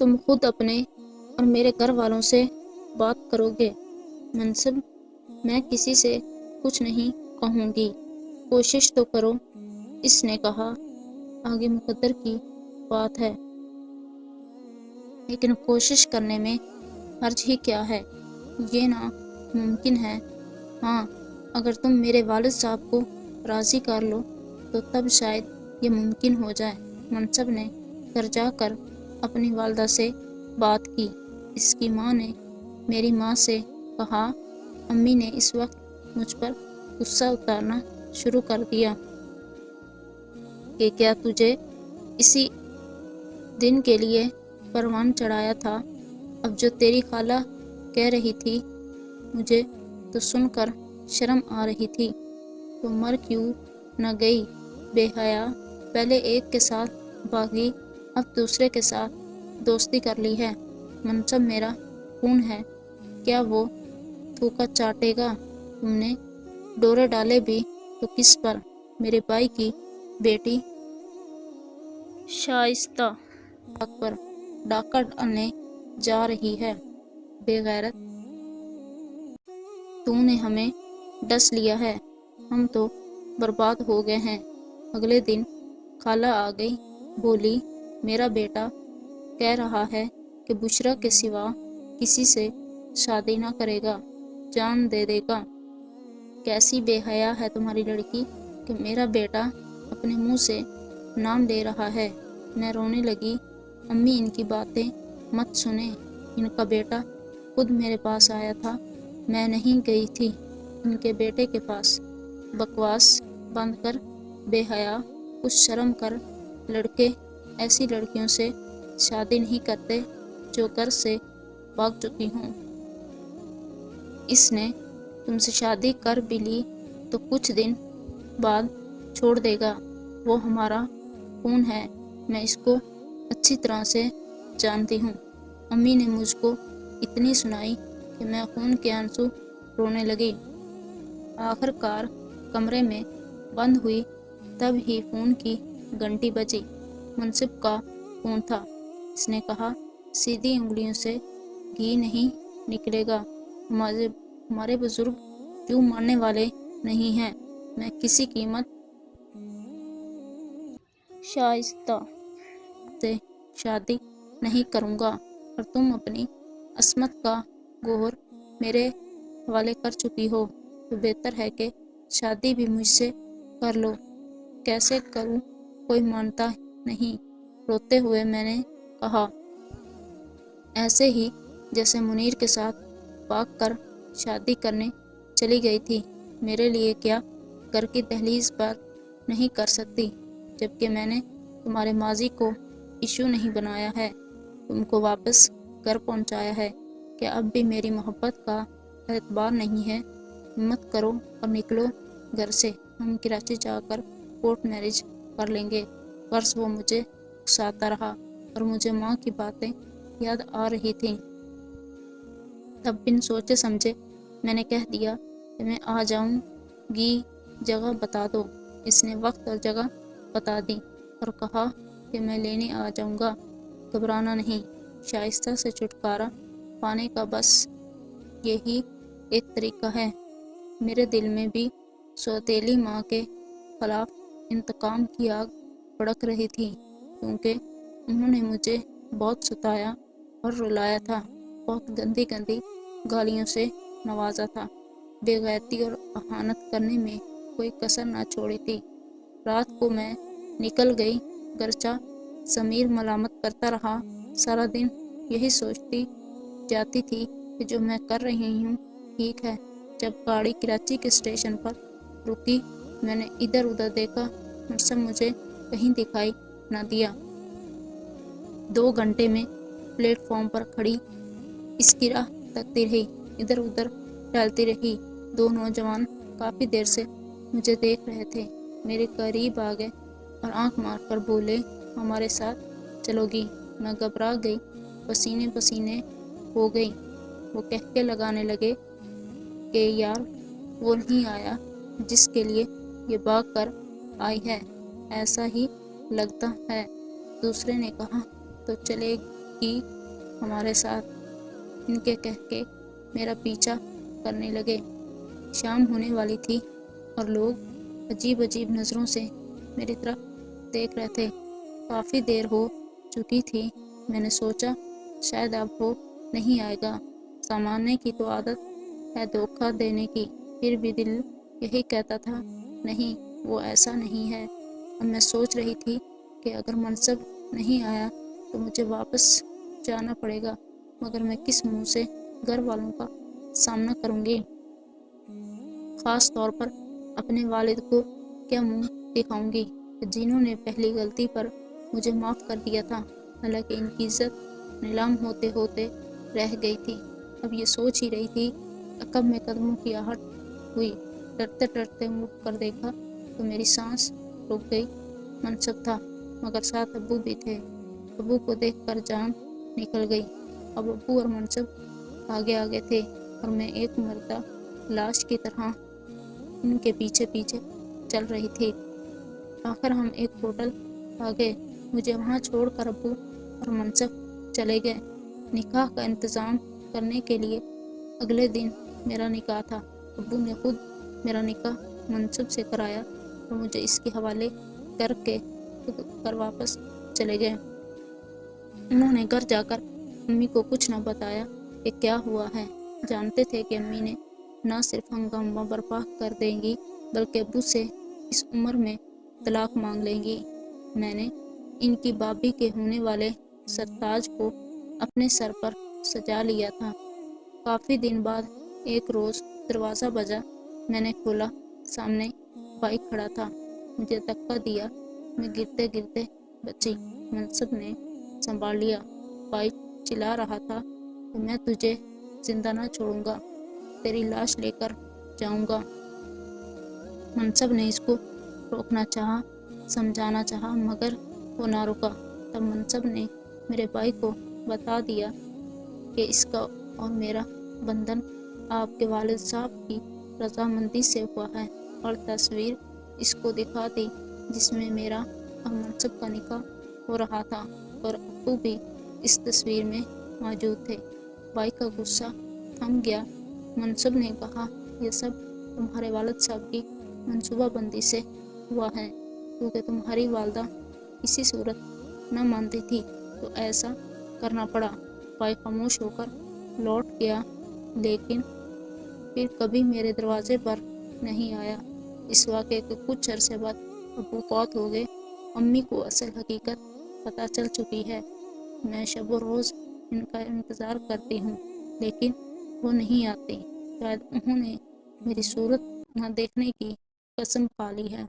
تم خود اپنے اور میرے گھر والوں سے بات کرو گے؟ منصب، میں کسی سے کچھ نہیں کہوں گی، کوشش تو کرو، اس نے کہا۔ آگے مقدر کی بات ہے، لیکن کوشش کرنے میں حرج ہی کیا ہے؟ یہ ناممکن ہے۔ ہاں، اگر تم میرے والد صاحب کو راضی کر لو تو تب شاید یہ ممکن ہو جائے۔ منصب نے گھر جا کر اپنی والدہ سے بات کی۔ اس کی ماں نے میری ماں سے کہا، امی نے اس وقت مجھ پر غصہ اتارنا شروع کر دیا کہ کیا تجھے اسی دن کے لیے پروان چڑھایا تھا؟ اب جو تیری خالہ کہہ رہی تھی، مجھے تو سن کر شرم آ رہی تھی، تو مر کیوں نہ گئی بے حیا؟ پہلے ایک کے ساتھ بھاگی، اب دوسرے کے ساتھ دوستی کر لی ہے۔ منصب میرا خون ہے، کیا وہ تھوکا چاٹے گا؟ تم نے ڈورے ڈالے بھی تو کس پر؟ میرے بھائی کی بیٹی شائستہ حق پر ڈاکہ ڈالنے جا رہی ہے۔ بے غیرت، تو نے ہمیں ڈس لیا ہے، ہم تو برباد ہو گئے ہیں۔ اگلے دن خالہ آ گئی، بولی، میرا بیٹا کہہ رہا ہے کہ بشریٰ کے سوا کسی سے شادی نہ کرے گا، جان دے دے گا۔ کیسی بے حیا ہے تمہاری لڑکی کہ میرا بیٹا اپنے منہ سے نام لے رہا ہے۔ میں رونے لگی۔ امی ان کی باتیں مت سنیں، ان کا بیٹا خود میرے پاس آیا تھا، میں نہیں گئی تھی ان کے بیٹے کے پاس۔ بکواس بند کر بے حیا، کچھ شرم کر۔ لڑکے ایسی لڑکیوں سے شادی نہیں کرتے جو گھر سے بھاگ چکی ہوں۔ اس نے تم سے شادی کر بھی لی تو کچھ دن بعد چھوڑ دے گا، وہ ہمارا خون ہے، میں اس کو اچھی طرح سے جانتی ہوں۔ امی نے مجھ کو اتنی سنائی کہ میں خون کے آنسو رونے لگی۔ آخر کار کمرے میں بند ہوئی، تب ہی فون کی گھنٹی بجی۔ منصب کا فون تھا۔ اس نے کہا، سیدھی انگلیوں سے گھی نہیں نکلے گا، ہمارے بزرگ یوں ماننے والے نہیں ہیں، میں کسی قیمت شائستہ سے شادی نہیں کروں گا، اور تم اپنی عصمت کا گوہر میرے حوالے کر چکی ہو، تو بہتر ہے کہ شادی بھی مجھ سے کر لو۔ کیسے کروں، کوئی مانتا نہیں۔ روتے ہوئے میں نے کہا، ایسے ہی جیسے منیر کے ساتھ بھاگ کر شادی کرنے چلی گئی تھی۔ میرے لیے کیا گھر کی دہلیز پر نہیں کر سکتی، جبکہ میں نے تمہارے ماضی کو ایشو نہیں بنایا ہے، تم کو واپس گھر پہنچایا ہے۔ کیا اب بھی میری محبت کا اعتبار نہیں ہے؟ ہمت کرو اور نکلو گھر سے، ہم کراچی جا کر کورٹ میرج کر لیں گے۔ برس وہ مجھے اکساتا رہا اور مجھے ماں کی باتیں یاد آ رہی تھیں۔ تب بن سوچے سمجھے میں نے کہہ دیا کہ میں آ جاؤں گی، جگہ بتا دو۔ اس نے وقت اور جگہ بتا دی اور کہا کہ میں لینے آ جاؤں گا، گھبرانا نہیں۔ شائستہ سے چھٹکارا پانے کا بس یہی ایک طریقہ ہے۔ میرے دل میں بھی سوتیلی ماں کے خلاف انتقام کی آگ بھڑک رہی تھی، کیونکہ انہوں نے مجھے بہت ستایا اور رلایا تھا، بہت گندی گندی گالیوں سے نوازا تھا، بے غیرتی اور اہانت کرنے میں کوئی کسر نہ چھوڑی تھی۔ رات کو میں نکل گئی، گرچہ ضمیر ملامت کرتا رہا، سارا دن یہی سوچتی جاتی تھی کہ جو میں کر رہی ہوں ٹھیک ہے۔ جب گاڑی کراچی کے اسٹیشن پر رکی، میں نے ادھر ادھر دیکھا، منصب مجھے کہیں دکھائی نہ دیا۔ 2 گھنٹے میں پلیٹ فارم پر کھڑی اس کی راہ تکتی رہی، ادھر ادھر ٹہلتی رہی۔ 2 نوجوان کافی دیر سے مجھے دیکھ رہے تھے، میرے قریب آ گئے اور آنکھ مار کر بولے، ہمارے ساتھ چلو گی؟ میں گھبرا گئی، پسینے پسینے ہو گئی۔ وہ کہکے لگانے لگے کہ یار وہ نہیں آیا جس کے لیے یہ بھاگ کر آئی ہے، ایسا ہی لگتا ہے۔ دوسرے نے کہا، تو چلے کی ہمارے ساتھ، ان کے کہہ کے میرا پیچھا کرنے لگے۔ شام ہونے والی تھی اور لوگ عجیب عجیب نظروں سے میری طرف دیکھ رہے تھے۔ کافی دیر ہو چکی تھی۔ میں نے سوچا شاید اب وہ نہیں آئے گا۔ سامانے کی تو عادت ہے دھوکہ دینے کی، پھر بھی دل یہی کہتا تھا نہیں، وہ ایسا نہیں ہے۔ اب میں سوچ رہی تھی کہ اگر منصب نہیں آیا تو مجھے واپس جانا پڑے گا، مگر میں کس منہ سے گھر والوں کا سامنا کروں گی؟ خاص طور پر اپنے والد کو کیا منہ دکھاؤں گی، جنہوں نے پہلی غلطی پر مجھے معاف کر دیا تھا، حالانکہ ان کی عزت نیلام ہوتے ہوتے رہ گئی تھی۔ اب یہ سوچ ہی رہی تھی کہ کب میں قدموں کی آہٹ ہوئی، ڈرتے ڈرتے مڑ کر دیکھا تو میری سانس رک گئی۔ منصب تھا مگر ساتھ ابو بھی تھے۔ ابو کو دیکھ کر جان نکل گئی۔ اب ابو اور منصب آگے آگے تھے اور میں ایک مردہ لاش کی طرح ان کے پیچھے پیچھے چل رہی تھی۔ آخر ہم ایک ہوٹل آ گئے۔ مجھے وہاں چھوڑ کر ابو اور منصب چلے گئے۔ نکاح کا انتظام کرنے کے لیے اگلے دن میرا نکاح تھا۔ ابو نے خود میرا نکاح منصب سے کرایا اور مجھے اس کے حوالے کر کے خود کر واپس چلے گئے۔ انہوں نے گھر جا کر امی کو کچھ نہ بتایا کہ کیا ہوا ہے۔ جانتے تھے کہ امی نے نہ صرف ہنگامہ برپا کر دیں گی بلکہ ابو سے اس عمر میں طلاق مانگ لیں گی۔ میں نے ان کی بابی کے ہونے والے سرتاج کو اپنے سر پر سجا لیا تھا۔ کافی دن بعد ایک روز دروازہ بجا۔ میں نے کھولا، سامنے بھائی کھڑا تھا۔ مجھے دھکا دیا، میں گرتے گرتے بچی۔ منصب نے سنبھال لیا۔ بھائی چلا رہا تھا کہ میں تجھے زندہ نہ چھوڑوں گا، تیری لاش لے کر جاؤں گا۔ منصب نے اس کو روکنا چاہا، سمجھانا چاہا، مگر وہ نہ رکا۔ تب منصب نے میرے بھائی کو بتا دیا کہ اس کا اور میرا بندھن آپ کے والد صاحب کی رضامندی سے ہوا ہے، اور تصویر اس کو دکھا دی جس میں میرا اور منصب کا نکاح ہو رہا تھا، اور ابو بھی اس تصویر میں موجود تھے۔ بھائی کا غصہ تھم گیا۔ منصب نے کہا یہ سب تمہارے والد صاحب کی منصوبہ بندی سے ہوا ہے، کیونکہ تمہاری والدہ کسی صورت نہ مانتی تھی تو ایسا کرنا پڑا۔ بھائی خاموش ہو کر لوٹ گیا، لیکن پھر کبھی میرے دروازے پر نہیں آیا۔ اس واقعے کے کچھ عرصے بعد ابو فوت ہو گئے۔ امی کو اصل حقیقت پتہ چل چکی ہے۔ میں شب و روز ان کا انتظار کرتی ہوں، لیکن وہ نہیں آتی۔ شاید انہوں نے میری صورت نہ دیکھنے کی قسم کھا لی ہے۔